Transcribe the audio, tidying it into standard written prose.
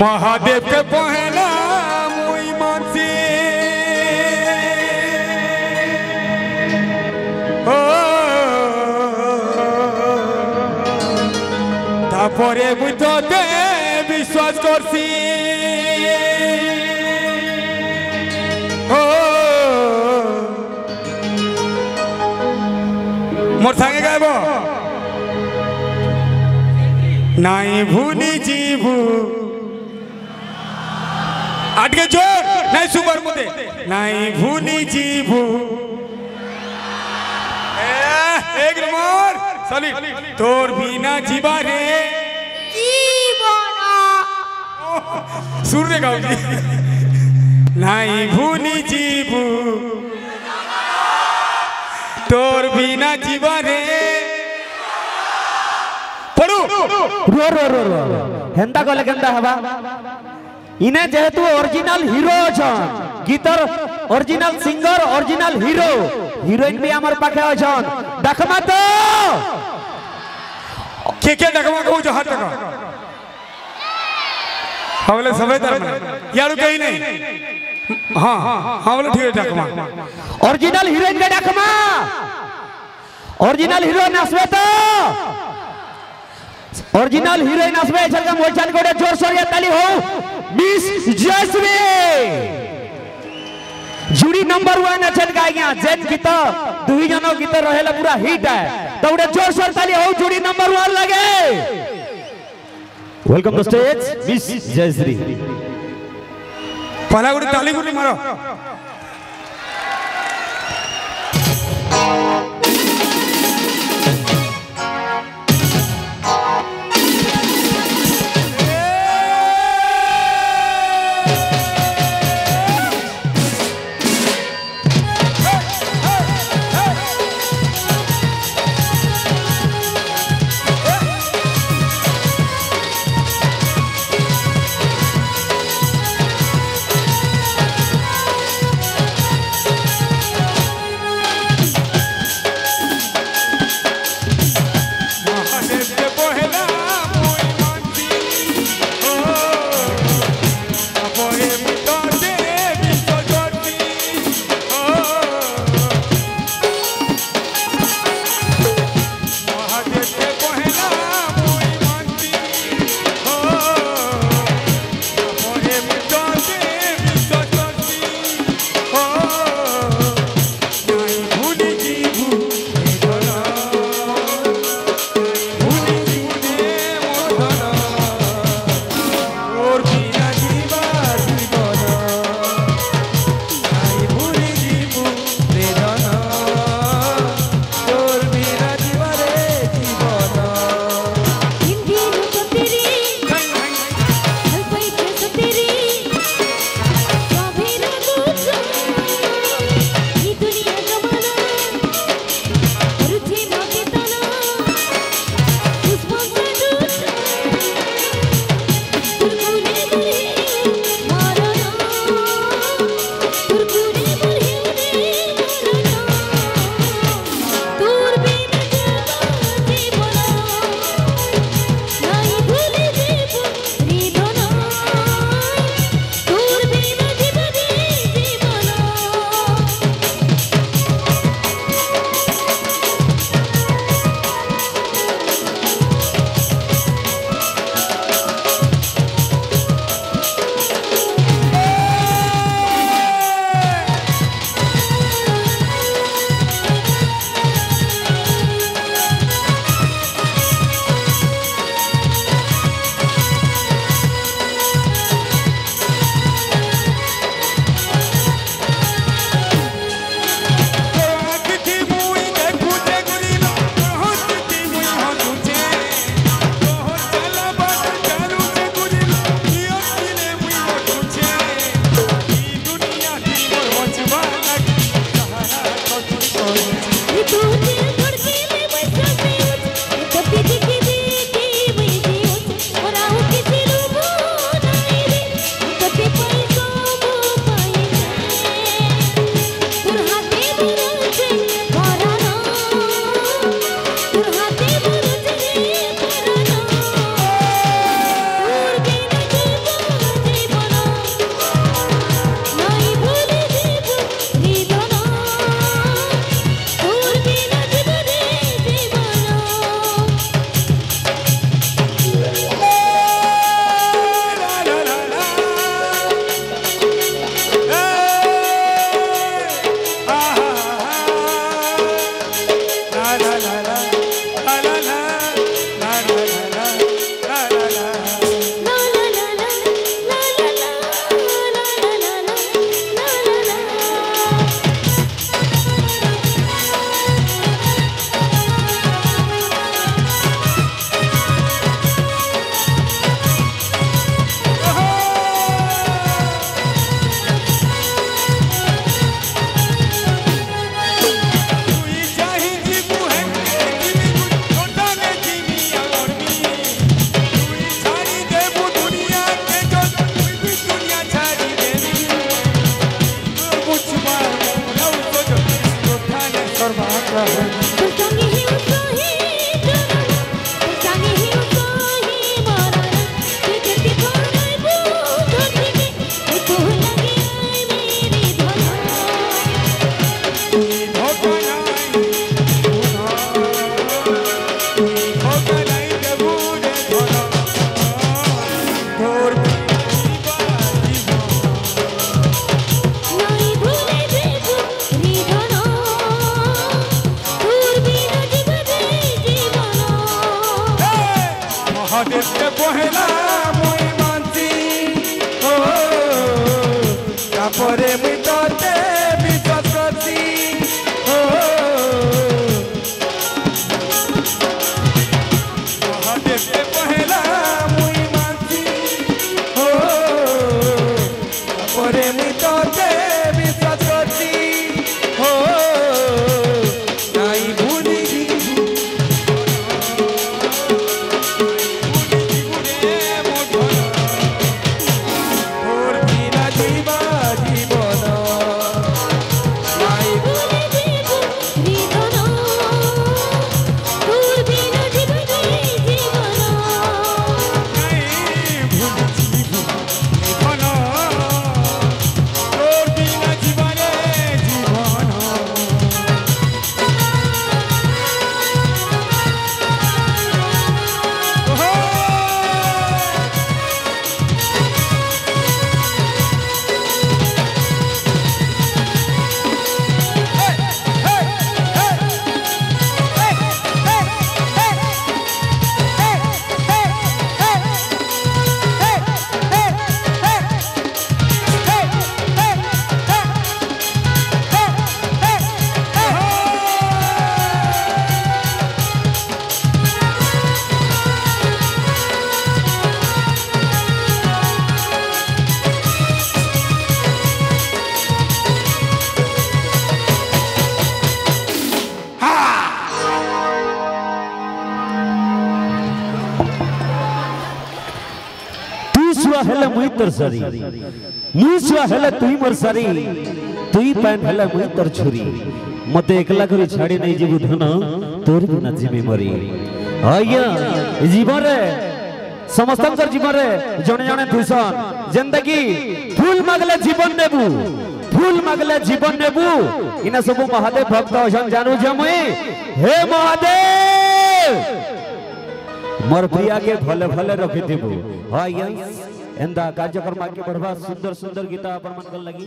महादेव के पहला मुई मानसी तापरे मुई तोते विश्वास करसी मोर संगे गायब नाई भूली जीवू आटके जोर नहीं सुपर मुते नहीं भूली जीवू एक नंबर सली तोर बिना जीवा रे जीवना सुर रे गाओ जी नहीं भूली जीवू तोर बिना जीवा रे पढ़ू रो रो रो रो हेंता को लेकेंदा हवा इने जेहेतु ओरिजिनल हीरो छन गीतर original singer original hero heroine भी हमर पाखे अछन देखमा तो के देखमा कहू जो हाथ तक हमले सबे तरफ यार कहीं नहीं हां हां बोले ठीक है देखमा ओरिजिनल हीरोइन के देखमा ओरिजिनल हीरो नसबे तो ओरिजिनल हीरोइन असबे चलगा मोचन कोडे जोर सोर ताली हो मिस जयश्री जुड़ी नंबर 1 अचन का गया जेन गीत दुई जनो गीत रहेला पूरा हिट है तो उडे जोर सोर ताली हो जुड़ी नंबर 1 लगे welcome to stage miss Jayashree पहला गुडी ताली गुडी मारो দেখতে পহেলা মই মানছি ও তারপরে মুই তোতে বিশ্বাস করছি ও দেখতে পহেলা মই মানছি ও তারপরে মুই তোতে বিশ্বাস করছি ও নাই ভুলি हेले मुई तोर सरी मुई छुआ हेले तुई मोर सरी तुई पैन हेले मुई तोर छुरी मते एकला करी छाड़ी नहीं जीवु धन तोर बिना जीवी मरी आया जीवन रे समस्तंकर जीवन रे जने जने तुसन जिंदगी फूल मागले जीवन नेबू फूल मागले जीवन नेबू इना सब महादेव भक्त असन जानू जमुई हे महादेव मोर प्रिया के भले भले रखी देबू हां एंदा कार्यक्रम आगे बढ़वा सुंदर सुंदर गीता अपन मन कर लगी।